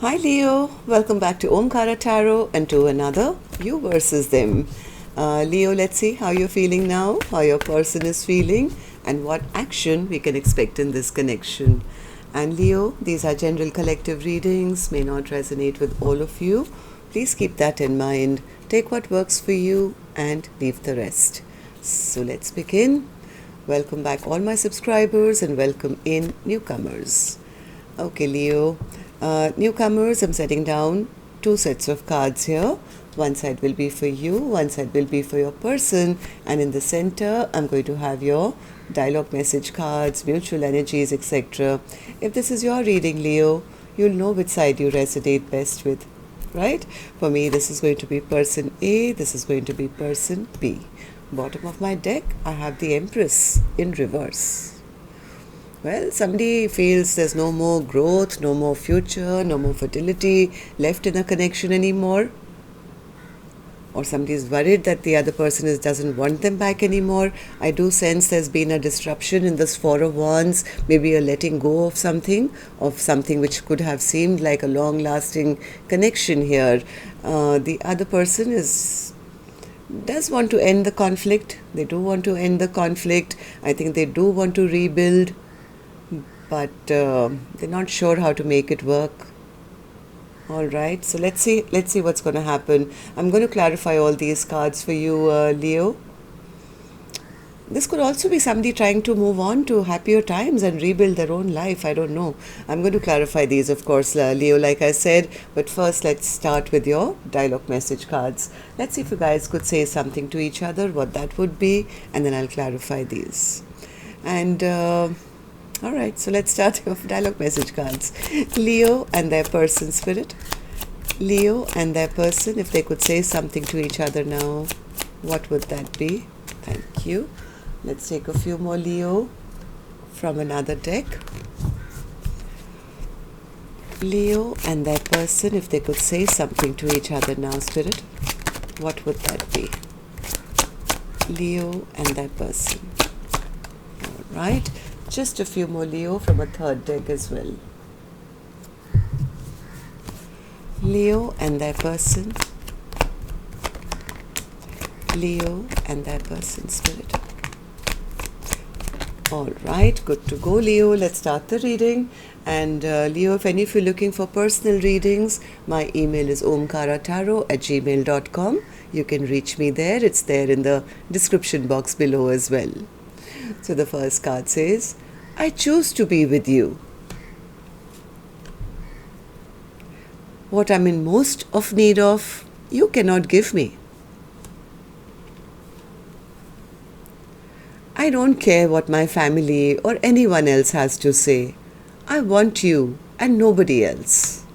Hi Leo, welcome back to Omkaratarot and to another You versus Them. Leo, let's see how you're feeling now, how your person is feeling, and what action we can expect in this connection. And Leo, these are general collective readings, may not resonate with all of you. Please keep that in mind. Take what works for you and leave the rest. So let's begin. Welcome back all my subscribers and welcome in newcomers. Okay, Leo. Newcomers, I'm setting down 2 sets of cards here. One side will be for you, one side will be for your person, and in the center I'm going to have your dialogue message cards, mutual energies, etc. If this is your reading, Leo, you'll know which side you resonate best with, right? For me, this is going to be person A, this is going to be person B. Bottom of my deck, I have the Empress in reverse. Well, somebody feels there's no more growth, no more future, no more fertility left in a connection anymore. Or somebody is worried that the other person doesn't want them back anymore. I do sense there's been a disruption in this Four of Wands, maybe a letting go of something which could have seemed like a long-lasting connection here. The other person does want to end the conflict. They do want to end the conflict. I think they do want to rebuild. But they're not sure how to make it work. All right, so let's see what's going to happen. I'm going to clarify all these cards for you, Leo. This could also be somebody trying to move on to happier times and rebuild their own life. I don't know. I'm going to clarify these, of course, Leo, like I said. But first, let's start with your dialogue message cards. Let's see if you guys could say something to each other, what that would be, and then I'll clarify these. And all right, so let's start with dialogue message cards. Leo and their person, spirit. Leo and their person, if they could say something to each other now, what would that be? Thank you. Let's take a few more Leo from another deck. Leo and their person, if they could say something to each other now, spirit, what would that be? Leo and their person. All right. Just a few more Leo from a third deck as well. Leo and their person. Leo and their person, spirit. All right, good to go, Leo. Let's start the reading. And Leo, if any of you are looking for personal readings, my email is omkaratarot@gmail.com. You can reach me there. It's there in the description box below as well. So the first card says, I choose to be with you. What I'm in most of need of, you cannot give me. I don't care what my family or anyone else has to say. I want you and nobody else.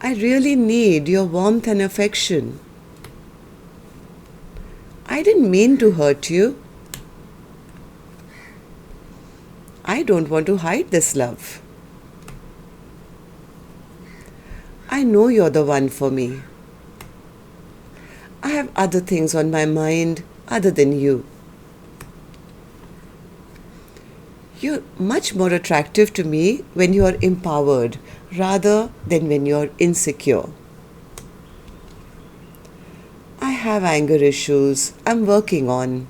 I really need your warmth and affection. I didn't mean to hurt you. I don't want to hide this love. I know you're the one for me. I have other things on my mind other than you. You're much more attractive to me when you're empowered rather than when you're insecure. I have anger issues I'm working on.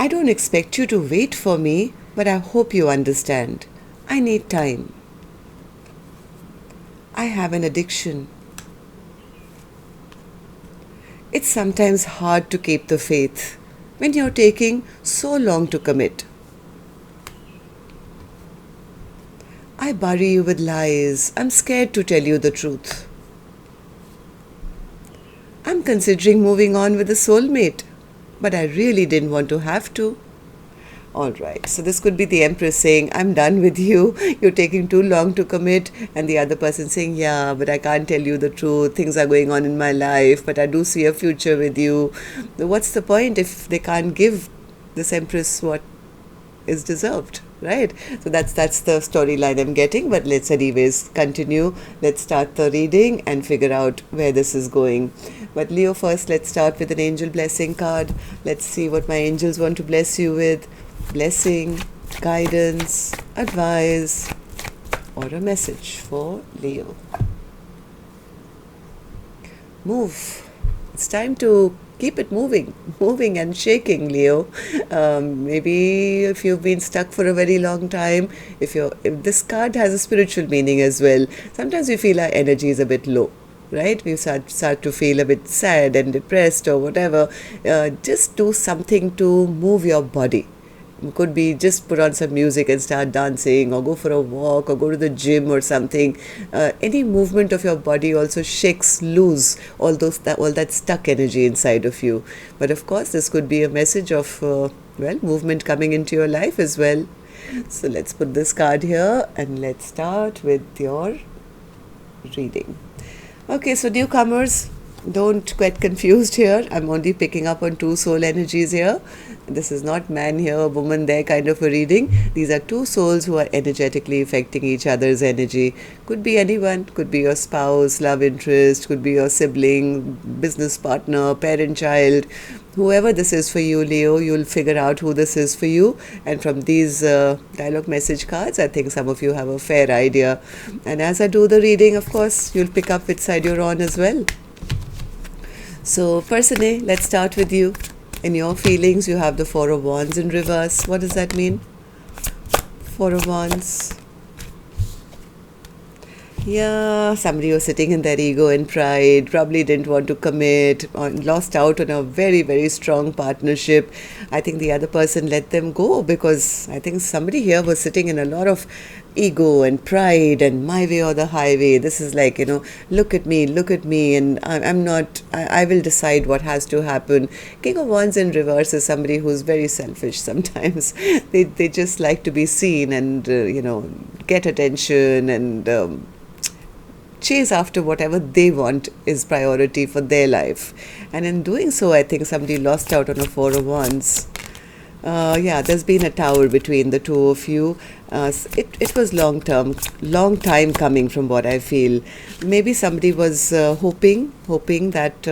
I don't expect you to wait for me, but I hope you understand. I need time. I have an addiction. It's sometimes hard to keep the faith when you're taking so long to commit. I bury you with lies. I'm scared to tell you the truth. I'm considering moving on with a soulmate, but I really didn't want to have to. All right, so this could be the Empress saying, I'm done with you. You're taking too long to commit. And the other person saying, yeah, but I can't tell you the truth. Things are going on in my life, but I do see a future with you. What's the point if they can't give this Empress what is deserved, right? So that's the storyline I'm getting, but let's anyways continue. Let's start the reading and figure out where this is going. But Leo, first let's start with an angel blessing card. Let's see what my angels want to bless you with. Blessing, guidance, advice or a message for Leo. Move. It's time to keep it moving and shaking, Leo. Maybe if you've been stuck for a very long time, if this card has a spiritual meaning as well. Sometimes we feel our energy is a bit low, right? We start to feel a bit sad and depressed or whatever. Just do something to move your body. It could be just put on some music and start dancing, or go for a walk, or go to the gym or something. Any movement of your body also shakes loose all that stuck energy inside of you. But of course, this could be a message of movement coming into your life as well. So let's put this card here and let's start with your reading. Okay, so newcomers, don't get confused here. I'm only picking up on two soul energies here. This is not man here, woman there kind of a reading. These are two souls who are energetically affecting each other's energy. Could be anyone, could be your spouse, love interest, could be your sibling, business partner, parent, child. Whoever this is for you, Leo, you'll figure out who this is for you. And from these dialogue message cards, I think some of you have a fair idea. And as I do the reading, of course, you'll pick up which side you're on as well. So, person A, let's start with you. In your feelings, you have the Four of Wands in reverse. What does that mean? Four of Wands. Yeah, somebody was sitting in their ego and pride, probably didn't want to commit, or lost out on a very, very strong partnership. I think the other person let them go because I think somebody here was sitting in a lot of ego and pride and my way or the highway. This is like, look at me, and I will decide what has to happen. King of Wands in reverse is somebody who's very selfish sometimes. They just like to be seen and, get attention and chase after whatever they want is priority for their life. And in doing so, I think somebody lost out on a Four of Wands. There's been a tower between the two of you. It was long time coming from what I feel. Maybe somebody was hoping that,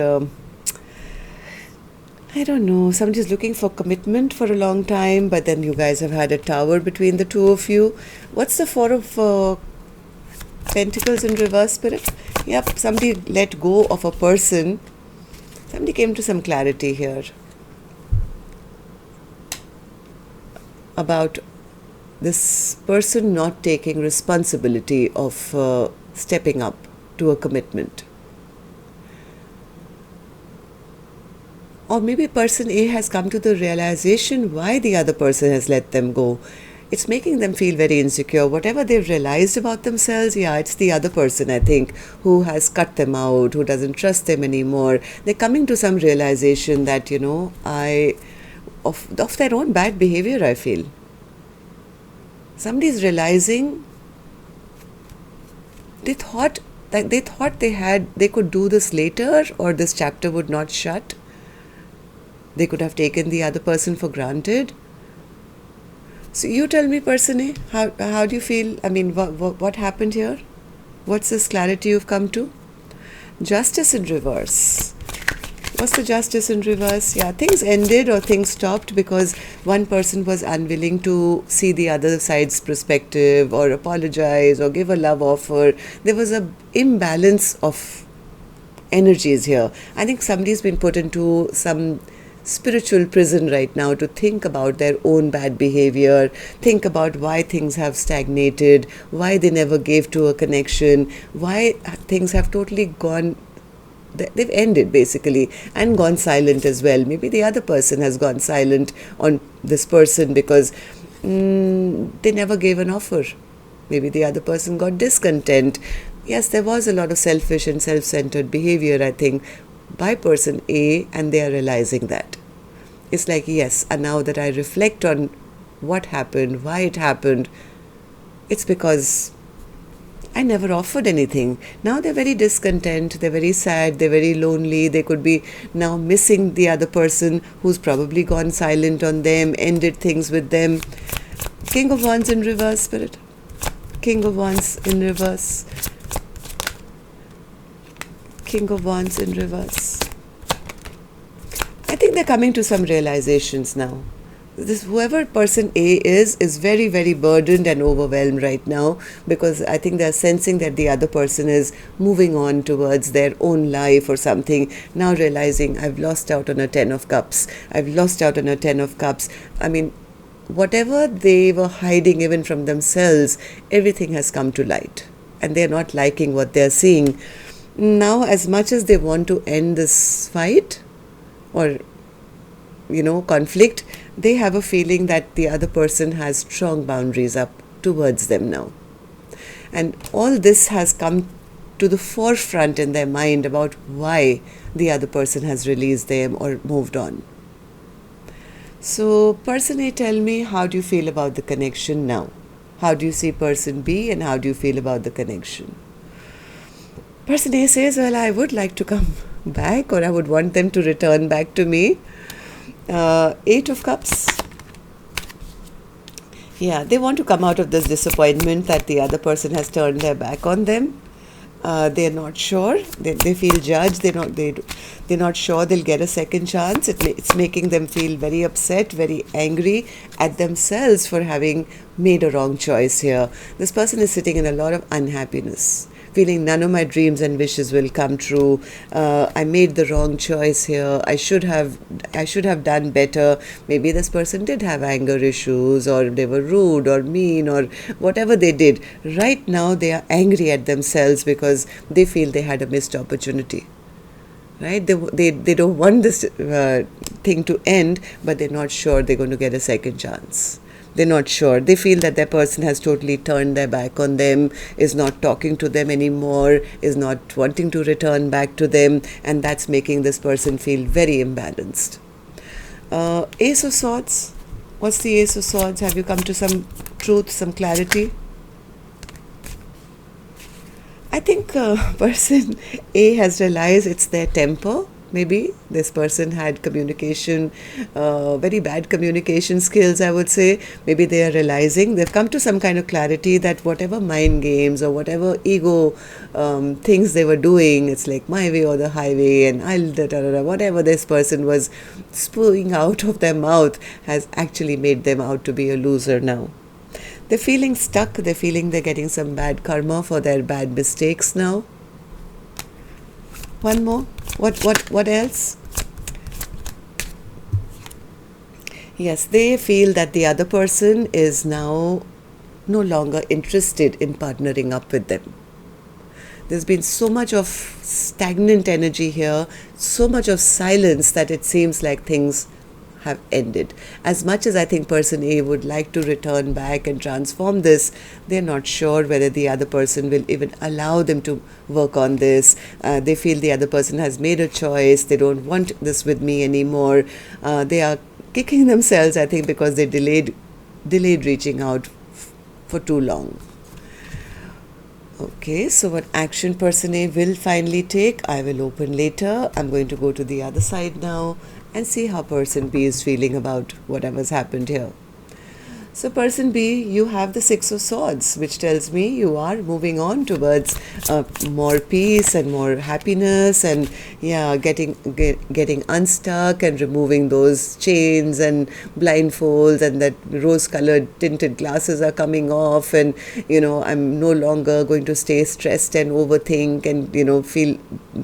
I don't know, somebody's looking for commitment for a long time, but then you guys have had a tower between the two of you. What's the Four of Pentacles in reverse, Spirit? Yep, somebody let go of a person. Somebody came to some clarity here about this person not taking responsibility of stepping up to a commitment. Or maybe person A has come to the realization why the other person has let them go. It's making them feel very insecure. Whatever they've realized about themselves, it's the other person, I think, who has cut them out, who doesn't trust them anymore. They're coming to some realization that, of their own bad behavior, I feel. Somebody's realizing they thought they could do this later, or this chapter would not shut. They could have taken the other person for granted. So you tell me, person A, how do you feel? I mean, what happened here? What's this clarity you've come to? Justice in reverse. What's the Justice in reverse? Yeah, things ended or things stopped because one person was unwilling to see the other side's perspective or apologize or give a love offer. There was an imbalance of energies here. I think somebody's been put into some spiritual prison right now to think about their own bad behavior, think about why things have stagnated, why they never gave to a connection, why things have totally gone, they've ended basically, and gone silent as well. Maybe the other person has gone silent on this person because they never gave an offer. Maybe the other person got discontent. Yes, there was a lot of selfish and self-centered behavior, I think, by person A, and they are realizing that. It's like, yes, and now that I reflect on what happened, why it happened, it's because I never offered anything. Now they're very discontent, they're very sad, they're very lonely, they could be now missing the other person who's probably gone silent on them, ended things with them. King of Wands in reverse, Spirit. King of Wands in reverse. King of Wands in reverse. I think they're coming to some realizations now. this whoever person A is very, very burdened and overwhelmed right now, because I think they're sensing that the other person is moving on towards their own life or something, now realizing I've lost out on a 10 of cups, I've lost out on a 10 of cups. I mean, whatever they were hiding even from themselves, everything has come to light, and they're not liking what they're seeing. Now, as much as they want to end this fight or conflict, they have a feeling that the other person has strong boundaries up towards them now. And all this has come to the forefront in their mind about why the other person has released them or moved on. So, person A, tell me, how do you feel about the connection now? How do you see person B, and how do you feel about the connection? Person A says, well, I would like to come back, or I would want them to return back to me. 8 of Cups. Yeah, they want to come out of this disappointment that the other person has turned their back on them. They're not sure. They feel judged. They're not sure they'll get a second chance. It's making them feel very upset, very angry at themselves for having made a wrong choice here. This person is sitting in a lot of unhappiness, feeling none of my dreams and wishes will come true. I made the wrong choice here. I should have done better. Maybe this person did have anger issues, or they were rude or mean, or whatever they did. Right now they are angry at themselves because they feel they had a missed opportunity. Right? They don't want this thing to end, but they're not sure they're going to get a second chance. They're not sure. They feel that their person has totally turned their back on them, is not talking to them anymore, is not wanting to return back to them, and that's making this person feel very imbalanced. Ace of Swords. What's the Ace of Swords? Have you come to some truth, some clarity? I think person A has realized it's their temper. Maybe this person had communication, very bad communication skills, I would say. Maybe they are realizing, they've come to some kind of clarity that whatever mind games or whatever ego things they were doing, it's like my way or the highway, and whatever this person was spewing out of their mouth has actually made them out to be a loser now. They're feeling stuck. They're feeling they're getting some bad karma for their bad mistakes now. One more. What else? Yes, they feel that the other person is now no longer interested in partnering up with them. There's been so much of stagnant energy here, so much of silence that it seems like things have ended. As much as I think person A would like to return back and transform this, they're not sure whether the other person will even allow them to work on this. They feel the other person has made a choice. They don't want this with me anymore. They are kicking themselves, I think, because they delayed reaching out for too long. Okay, so what action person A will finally take, I will open later. I'm going to go to the other side now and see how person B is feeling about whatever's happened here. So person B, you have the 6 of Swords, which tells me you are moving on towards more peace and more happiness, and getting unstuck and removing those chains and blindfolds, and that rose-colored tinted glasses are coming off, and I'm no longer going to stay stressed and overthink and feel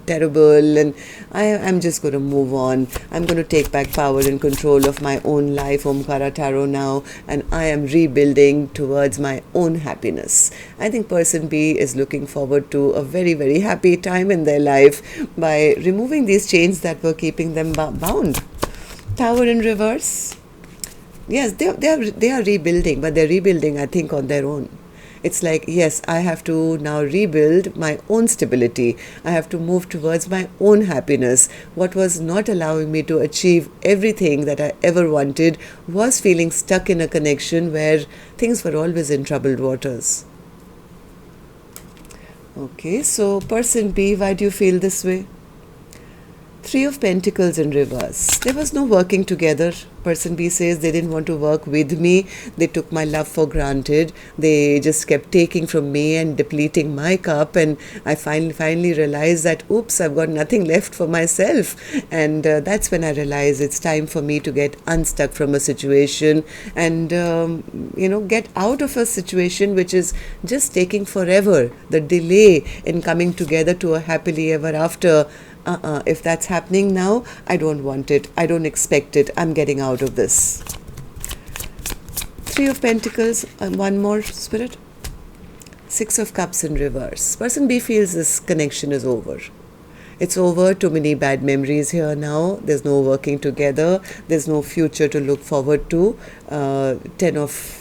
terrible, and I'm just going to move on. I'm going to take back power and control of my own life, Omkaratarot now, and I am rebuilding towards my own happiness. I think person B is looking forward to a very, very happy time in their life by removing these chains that were keeping them bound. Tower in reverse. Yes, they are rebuilding, but they're rebuilding, I think, on their own. It's like, yes, I have to now rebuild my own stability. I have to move towards my own happiness. What was not allowing me to achieve everything that I ever wanted was feeling stuck in a connection where things were always in troubled waters. Okay, so person B, why do you feel this way? Three of Pentacles in reverse. There was no working together. Person B says they didn't want to work with me. They took my love for granted. They just kept taking from me and depleting my cup. And I finally realized that, oops, I've got nothing left for myself. And that's when I realized it's time for me to get unstuck from a situation and, get out of a situation which is just taking forever. The delay in coming together to a happily ever after. If that's happening now, I don't want it. I don't expect it. I'm getting out of this. Three of Pentacles, and one more, Spirit. Six of Cups in reverse. Person B feels this connection is over. It's over. Too many bad memories here now. There's no working together. There's no future to look forward to. Ten of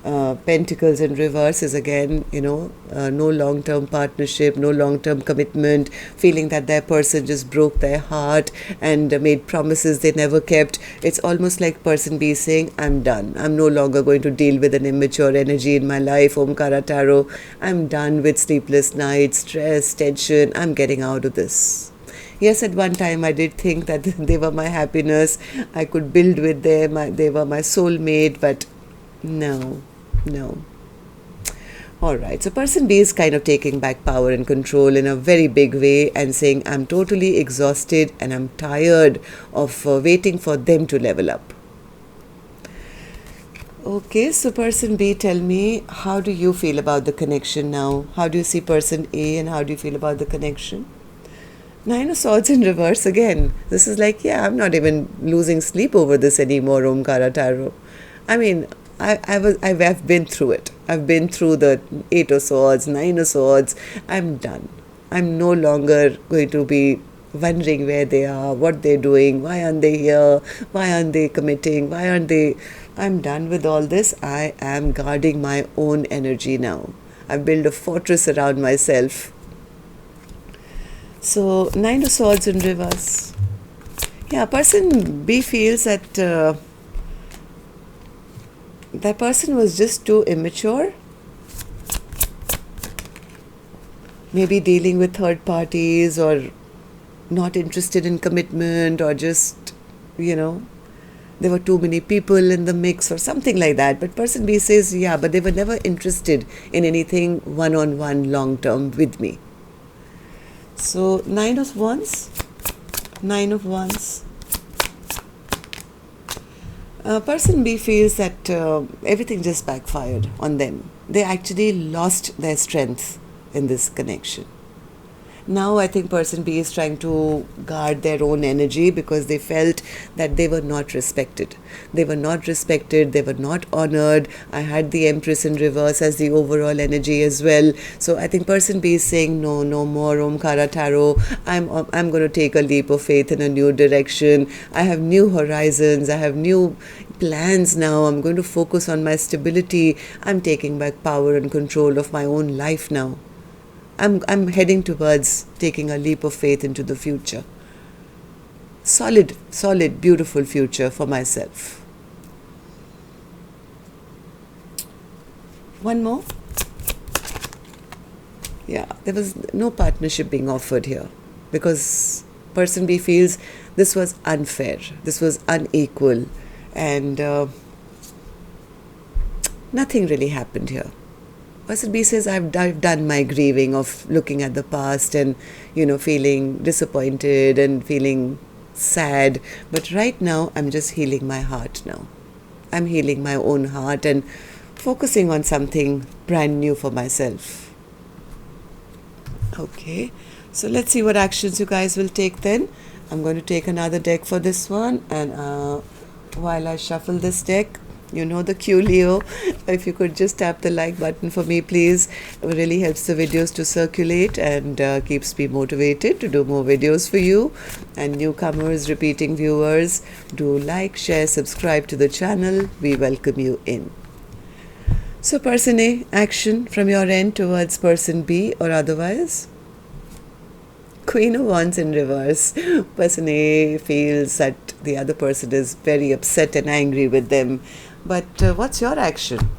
Pentacles in reverse is again, no long-term partnership, no long-term commitment, feeling that their person just broke their heart and made promises they never kept. It's almost like person B saying, I'm done. I'm no longer going to deal with an immature energy in my life, Omkaratarot. I'm done with sleepless nights, stress, tension. I'm getting out of this. Yes, at one time I did think that they were my happiness. I could build with them. They were my soulmate, but no. Alright, so person B is kind of taking back power and control in a very big way and saying, I'm totally exhausted and I'm tired of waiting for them to level up. Okay, so person B, tell me, how do you feel about the connection now? How do you see person A and how do you feel about the connection? Nine of Swords in reverse again. This is like, I'm not even losing sleep over this anymore, Omkaratarot. I mean, I've been through it. I've been through the Eight of Swords, Nine of Swords. I'm done. I'm no longer going to be wondering where they are, what they're doing, why aren't they here, why aren't they committing, why aren't they... I'm done with all this. I am guarding my own energy now. I've built a fortress around myself. So, Nine of Swords in reverse. Yeah, person B feels that... that person was just too immature, maybe dealing with third parties or not interested in commitment or just, there were too many people in the mix or something like that. But person B says, but they were never interested in anything one-on-one long-term with me. So, Nine of Wands. Person B feels that everything just backfired on them. They actually lost their strength in this connection. Now I think person B is trying to guard their own energy because they felt that they were not respected. They were not respected, they were not honored. I had the Empress in reverse as the overall energy as well. So I think person B is saying, no more Omkaratarot. I'm going to take a leap of faith in a new direction. I have new horizons. I have new plans now. I'm going to focus on my stability. I'm taking back power and control of my own life now. I'm heading towards taking a leap of faith into the future. Solid, beautiful future for myself. One more. Yeah, there was no partnership being offered here because person B feels this was unfair, this was unequal, and nothing really happened here. Person B says, I've done my grieving of looking at the past and, feeling disappointed and feeling sad. But right now, I'm just healing my heart now. I'm healing my own heart and focusing on something brand new for myself. Okay, so let's see what actions you guys will take then. I'm going to take another deck for this one. And while I shuffle this deck, you know the cue, Leo. If you could just tap the like button for me, please. It really helps the videos to circulate and keeps me motivated to do more videos for you. And newcomers, repeating viewers, do like, share, subscribe to the channel. We welcome you in. So person A, action from your end towards person B or otherwise. Queen of Wands in reverse. Person A feels that the other person is very upset and angry with them. But what's your action?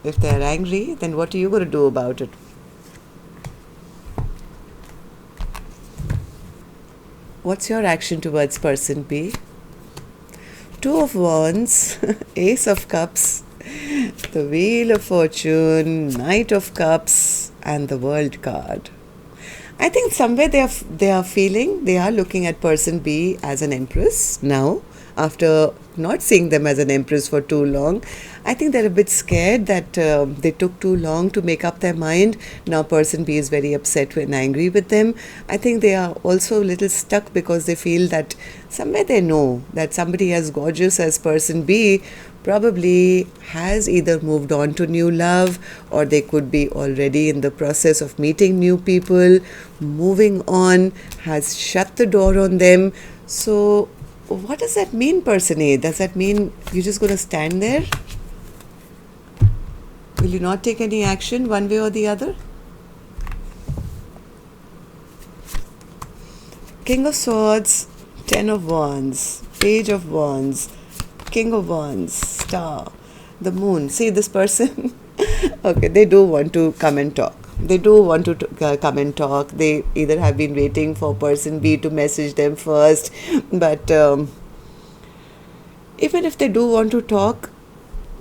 If they're angry, then what are you going to do about it? What's your action towards person B? Two of Wands, Ace of Cups, the Wheel of Fortune, Knight of Cups, and the World card. I think somewhere they are feeling, they are looking at person B as an empress now, after not seeing them as an empress for too long. I think they're a bit scared that they took too long to make up their mind. Now person B is very upset and angry with them. I think they are also a little stuck because they feel that somewhere they know that somebody as gorgeous as person B probably has either moved on to new love, or they could be already in the process of meeting new people, moving on, has shut the door on them. So what does that mean, person A? Does that mean you're just going to stand there? Will you not take any action one way or the other? King of Swords, Ten of Wands, Page of Wands, King of Wands, Star, the Moon. See, this person, okay, they do want to come and talk. They do want to come and talk. They either have been waiting for person B to message them first, but even if they do want to talk,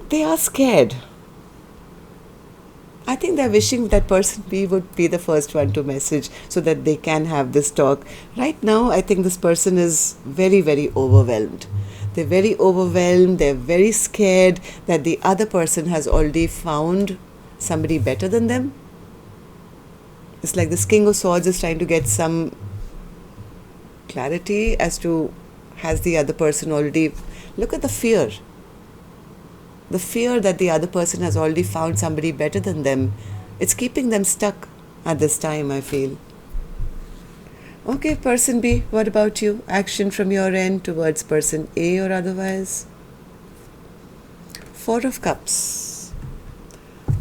they are scared. I think they're wishing that person B would be the first one to message so that they can have this talk. Right now, I think this person is very, very overwhelmed. They're very overwhelmed. They're very scared that the other person has already found somebody better than them. It's like this King of Swords is trying to get some clarity as to, has the other person already... Look at the fear. The fear that the other person has already found somebody better than them. It's keeping them stuck at this time, I feel. Okay, person B, what about you? Action from your end towards person A or otherwise? Four of Cups.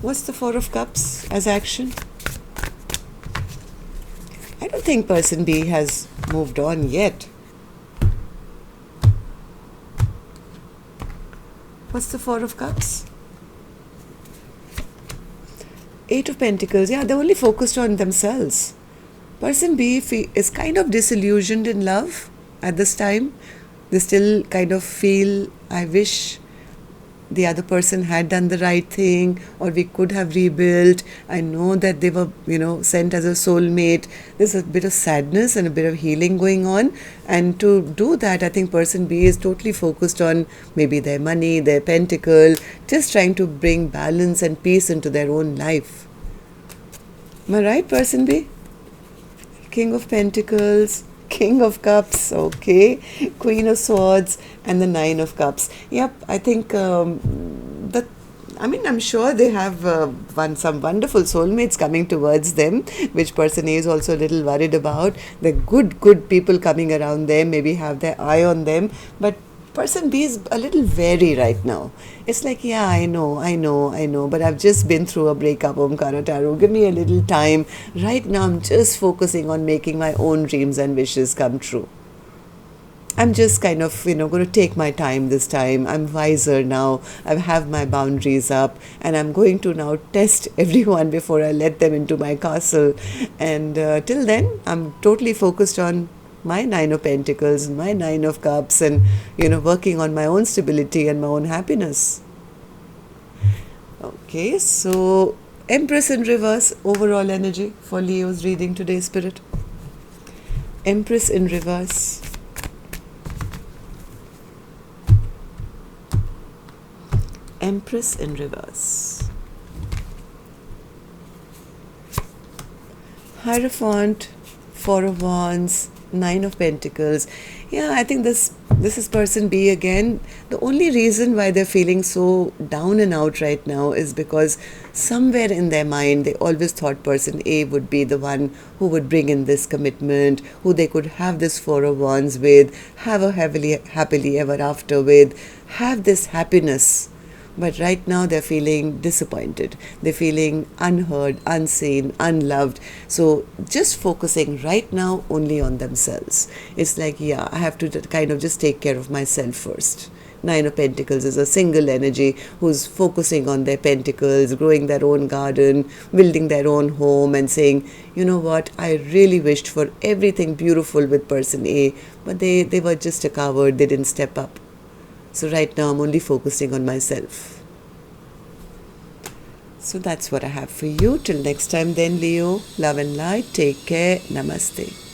What's the Four of Cups as action? I don't think person B has moved on yet. What's the Four of Cups? Eight of Pentacles. Yeah, they're only focused on themselves. Person B is kind of disillusioned in love at this time. They still kind of feel, I wish the other person had done the right thing, or we could have rebuilt. I know that they were, sent as a soulmate. There's a bit of sadness and a bit of healing going on. And to do that, I think person B is totally focused on maybe their money, their pentacle, just trying to bring balance and peace into their own life. Am I right, person B? King of Pentacles, King of Cups, okay, Queen of Swords, and the Nine of Cups. Yep, I think I'm sure they have some wonderful soulmates coming towards them, which person A is also a little worried about. The good people coming around them, maybe have their eye on them, but person B is a little wary right now. It's like, yeah, I know, but I've just been through a breakup, Omkaratarot. Give me a little time. Right now, I'm just focusing on making my own dreams and wishes come true. I'm just kind of, going to take my time this time. I'm wiser now. I have my boundaries up, and I'm going to now test everyone before I let them into my castle. And till then, I'm totally focused on my Nine of Pentacles, my Nine of Cups, and, working on my own stability and my own happiness. Okay, so Empress in reverse, overall energy for Leo's reading today, Spirit. Empress in reverse. Empress in reverse. Hierophant, Four of Wands, Nine of Pentacles. Yeah, I think this is person B again. The only reason why they're feeling so down and out right now is because somewhere in their mind they always thought person A would be the one who would bring in this commitment, who they could have this Four of Wands with, have a happily ever after with, have this happiness. But right now they're feeling disappointed. They're feeling unheard, unseen, unloved. So just focusing right now only on themselves. It's like, yeah, I have to kind of just take care of myself first. Nine of Pentacles is a single energy who's focusing on their pentacles, growing their own garden, building their own home, and saying, you know what, I really wished for everything beautiful with person A, but they were just a coward, they didn't step up. So right now I'm only focusing on myself. So that's what I have for you. Till next time then, Leo, love and light. Take care. Namaste.